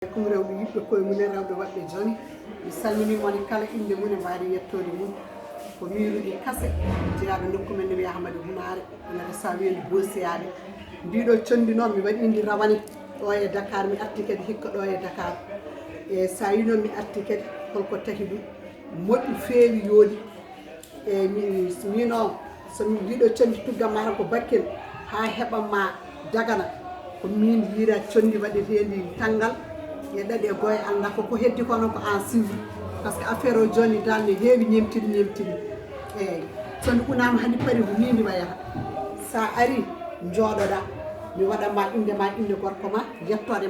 Kum rewɓe yiɓɓe koye mumen rewɓe waɗɓe joni mi salminima woni kala inde mum e mbaadi yettode mum ko miiruɗi kase jeyaɗo nokku men no wiya Hamadou Hunare onata sa wendi Bossiyaɓe ndiɗo condi noon mi waɗi ndi rawane ɗo e Dakar mi arti kadi hikka ɗo e Dakar e sa yi noon mi arti kadi holko taki ɗum moƴƴi feewi yooɗi e min o so ndiɗo condi tuggamma tan ko Bakel ha heɓanma Dagana ko min yiira condi waɗetendi tanggal e ɗaɗi e goye Allah koko heddi kono ko en suivi par ce que affaire o joni dal ne heewi ñemtini eyyi sondi unama hani paari ko ni ndi wayata sa ari jooɗoɗa mi waɗanma inde gorko ma yettode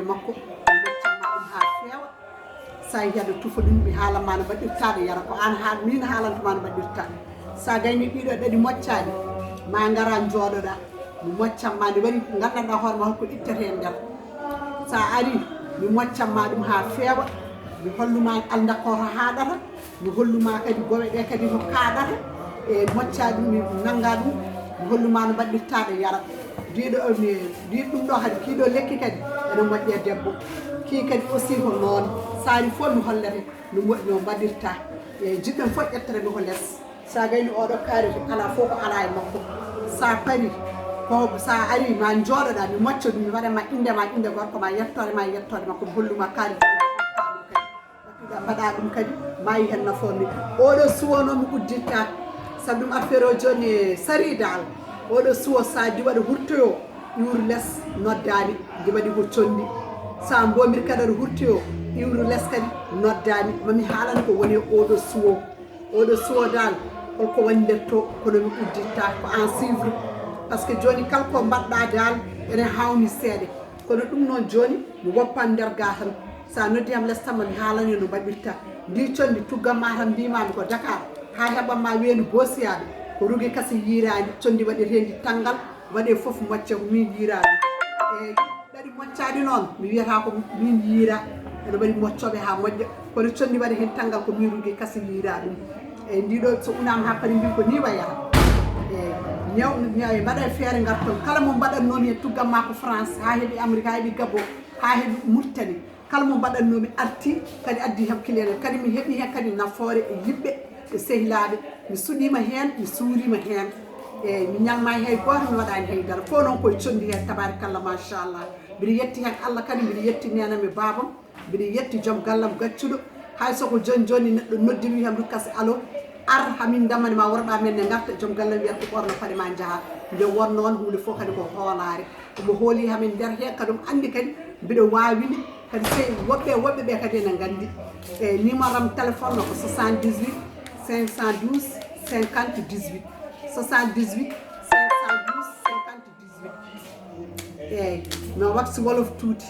makko moccatma ɗum ha feewa sa yi haɗa tufa ɗum mi haalanma no mbaɗirtaɗo yara ko an haal min haalantuma no mbaɗirta sa gayni ɗiɗo ɗaɗi moccaɗi ma gara jooɗoɗa mi moccanma nde waɗi gandanɗa hoorema holko ittete e nder sa ari mi moccanma ɗum ha feewa mi holluma aldakoto haɗata mi holluma kadi gowe ɗe kadi no kaɗata e mocca ɗum mi nangga ɗum mi holluma no mbaɗirtaɗo yara ndiɗo ɗum ɗo kadi kiɗo lekki kadi ene moƴƴe debbo ki kadi aussi ko noon sari fof mi hollete no moƴƴi no mbaɗirta e jiɗɗen fof ƴettere mi ko less sa gayni oɗo kaari to ala fof ko ala e makko sa paari ko sa ari ma jooɗoɗa mi mocca ɗum mi waɗanma inde gorko ma yettode makko mi holluma kaari mbaɗa ɗum kadi ma yi hen nafoore oɗo suwo noon mi udditta sabi ɗum affaire o joni sari dal oɗo suwo sa diwaɗa hurtoyo iwru less noddani diwaɗi ko condi sa mbomiri kadi aɗa hurtoyo iwru less kadi noddani mami haalana ko woni oɗo suwo dal holko wondirto kono mi udditta ko en suivre par ce que joni kala ko mbaɗɗa dal ene hawni seeɗa kono ɗum noon joni mi woppan nder ga tan sa noddi ham less tan mami haalani no mbaɗirta ndi condi tuggamma tan mbimami ko Dakar ha heɓanma weedu Bossiyaɓe ko Rougui Kassé yiirani condi waɗetendi tanggal waɗe foof mocca ko min yiirani e ɗaɗi moccaɗi noon mi wiyata ko min yiira ene waɗi moccoɓe ha moƴƴa kono condi waɗe hen tanggal ko min Rougui Kassé yiira ɗum e ndiɗo so unama ha paari mbi ko ni wayata e mbaɗa feere garton kala mo mbaɗannomi hen tuggamma ko France ha heeɓi Amérique ha heeɓi Gabon ha heeɓi Mauritanie kala mo mbaɗannomi arti kadi addi hakkilene kadi mi heeɓi hen kadi nafoore e yiɓɓe e sehilaɓe mi suɗima hen mi suurima hen eyyi mi ñamma hay goto mi waɗani haydara fo noon koye condi hen tabarakallah machallah mbiɗa yetti hen Allah kadi mbiɗa yetti nenam e babam mbiɗa yetti joom gallam gaccuɗo hay soko joni neɗɗo noddi mi Hamadou Kassé allo ar hamin damani ma worɓa men ne garta joom gallam wiyata ko ɓorno paɗe ma jaaha nde won noon hunde fof kadi ko hoolare omo hooli hamin nder hen kadi omo andi kadi mbiɗa wawini kadi sey woɓɓe ɓe kadi ene gandi e numéro am téléphone o ko 78 512 50 18 78 512 50 18 eyyi no waktu wolof tuuti